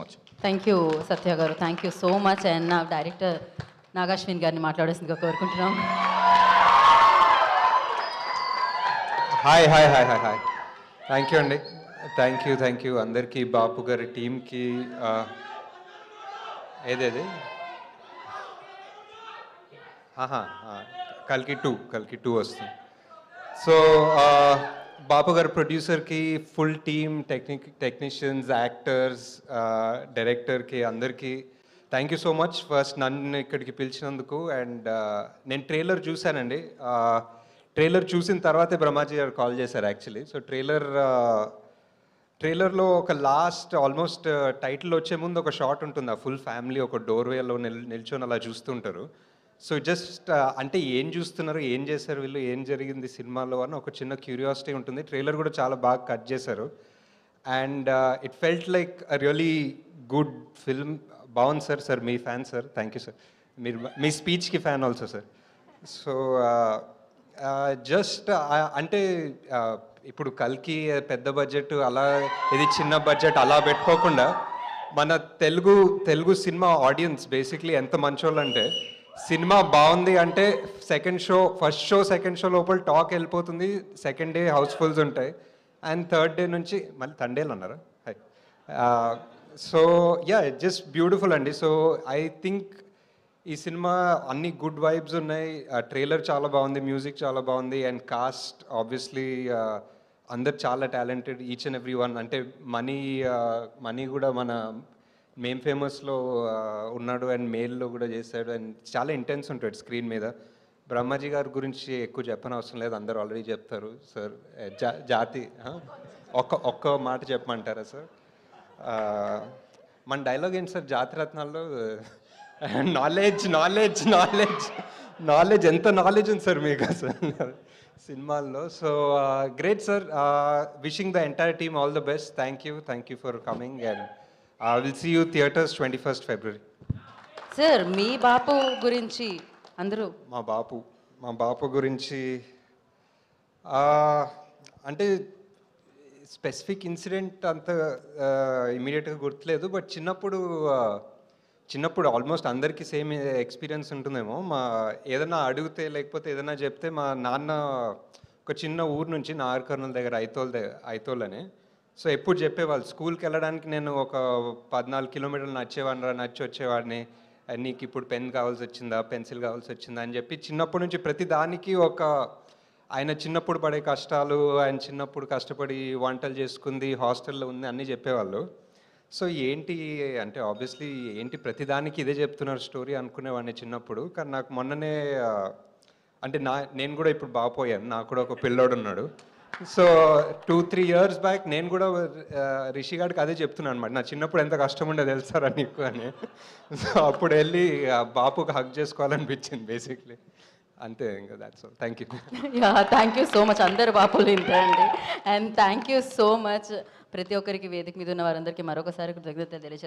Much. Thank you సత్య గారు, thank you so much. And నా director Nag Ashwin గారిని మాట్లాడాల్సిందిగా కోరుకుంటున్నాం. Hi hi hi hi hi thank you అండి. థ్యాంక్ యూ అందరికీ, బాపు గారి టీంకి. ఏదేది కల్కి టూ వస్తుంది. సో బాపు గారి ప్రొడ్యూసర్కి, ఫుల్ టీమ్, టెక్నీషియన్స్, యాక్టర్స్, డైరెక్టర్కి అందరికీ thank you so much. First నన్ను ఇక్కడికి పిలిచినందుకు. అండ్ నేను ట్రైలర్ చూశానండి. ట్రైలర్ చూసిన తర్వాతే బ్రహ్మాజీ గారు కాల్ చేశారు యాక్చువల్లీ. సో ట్రైలర్లో ఒక లాస్ట్ ఆల్మోస్ట్ టైటిల్ వచ్చే ముందు ఒక షాట్ ఉంటుంది. ఆ ఫుల్ ఫ్యామిలీ ఒక డోర్వేలో నిల్చొని అలా చూస్తుంటారు. సో జస్ట్ అంటే ఏం చూస్తున్నారు, ఏం చేశారు వీళ్ళు, ఏం జరిగింది సినిమాలో అని ఒక చిన్న క్యూరియాసిటీ ఉంటుంది. ట్రైలర్ కూడా చాలా బాగా కట్ చేశారు. And it felt like a really good film. బాగుంది సార్. మీ fan sir. Thank you sir. మీరు మీ స్పీచ్కి fan also sir. So just అంటే ఇప్పుడు కల్కి పెద్ద బడ్జెట్ అలా, ఇది చిన్న బడ్జెట్ అలా పెట్టుకోకుండా మన తెలుగు సినిమా ఆడియన్స్ బేసిక్లీ ఎంత మంచోళ్ళు అంటే, సినిమా బాగుంది అంటే ఫస్ట్ షో సెకండ్ షో లోపల టాక్ వెళ్ళిపోతుంది. సెకండ్ డే హౌస్ఫుల్స్ ఉంటాయి. అండ్ థర్డ్ డే నుంచి మళ్ళీ తండేలు అన్నారా. సో యా, జస్ట్ బ్యూటిఫుల్ అండి. సో ఐ థింక్ ఈ సినిమా అన్ని గుడ్ వైబ్స్ ఉన్నాయి. ట్రైలర్ చాలా బాగుంది, మ్యూజిక్ చాలా బాగుంది. అండ్ కాస్ట్ ఆబ్వియస్లీ అందరు చాలా talented, each and every one. అంటే మనీ కూడా మన మేమ్ ఫేమస్లో ఉన్నాడు, అండ్ మేల్లో కూడా చేశాడు. అండ్ చాలా ఇంటెన్స్ ఉంటాడు స్క్రీన్ మీద. బ్రహ్మాజీ గారి గురించి ఎక్కువ చెప్పనవసరం లేదు, అందరు ఆల్రెడీ చెప్తారు. సార్ జాతి ఒక్క మాట చెప్పమంటారా సార్? మన డైలాగ్ ఏంటి సార్ జాతిరత్నాల్లో? నాలెడ్జ్ ఎంత నాలెడ్జ్ ఉంది సార్ మీకు అసలు సినిమాల్లో. So great sir. Wishing the entire team all the best. Thank you for coming. And will see you theatres 21st February. Sir మీ బాపు గురించి అందరూ మా బాపు గురించి అంటే స్పెసిఫిక్ ఇన్సిడెంట్ అంత ఇమీడియట్గా గుర్తులేదు. బట్ చిన్నప్పుడు ఆల్మోస్ట్ అందరికీ సేమ్ ఎక్స్పీరియన్స్ ఉంటుందేమో. ఏదైనా అడిగితే లేకపోతే ఏదైనా చెప్తే, మా నాన్న ఒక చిన్న ఊరు నుంచి నాగర్కర్నూల్ దగ్గర ఐతోల్ అని. సో ఎప్పుడు చెప్పేవాళ్ళు, స్కూల్కి వెళ్ళడానికి నేను ఒక 14 కిలోమీటర్లు నచ్చి వచ్చేవాడిని. నీకు ఇప్పుడు పెన్ కావాల్సి వచ్చిందా, పెన్సిల్ కావాల్సి వచ్చిందా అని చెప్పి చిన్నప్పటి నుంచి ప్రతి దానికి ఆయన చిన్నప్పుడు పడే కష్టాలు, ఆయన చిన్నప్పుడు కష్టపడి వంటలు చేసుకుంది, హాస్టల్లో ఉంది, అన్నీ చెప్పేవాళ్ళు. సో ఏంటి అంటే ఆబ్వియస్లీ ఏంటి ప్రతిదానికి ఇదే చెప్తున్నారు స్టోరీ అనుకునేవాడిని చిన్నప్పుడు. కానీ నాకు మొన్ననే అంటే నేను కూడా ఇప్పుడు బాపోయాను, నాకు కూడా ఒక పిల్లోడు ఉన్నాడు. సో 2-3 years బ్యాక్ నేను కూడా రిషి గారికి అదే చెప్తున్నాను అనమాట, నా చిన్నప్పుడు ఎంత కష్టం ఉండే తెలుసారా నీకు అని. సో అప్పుడు వెళ్ళి బాపుకి హక్ చేసుకోవాలనిపించింది బేసిక్లీ. అంతే ఇంకా that's all. Thank you. Thank you so much. అందరు బాపులు ఇంతండి. And thank you so much ప్రతి ఒక్కరికి, వేదిక మీద ఉన్న వారందరికీ మరొకసారి కృతజ్ఞతలు తెలియజేస్తాను.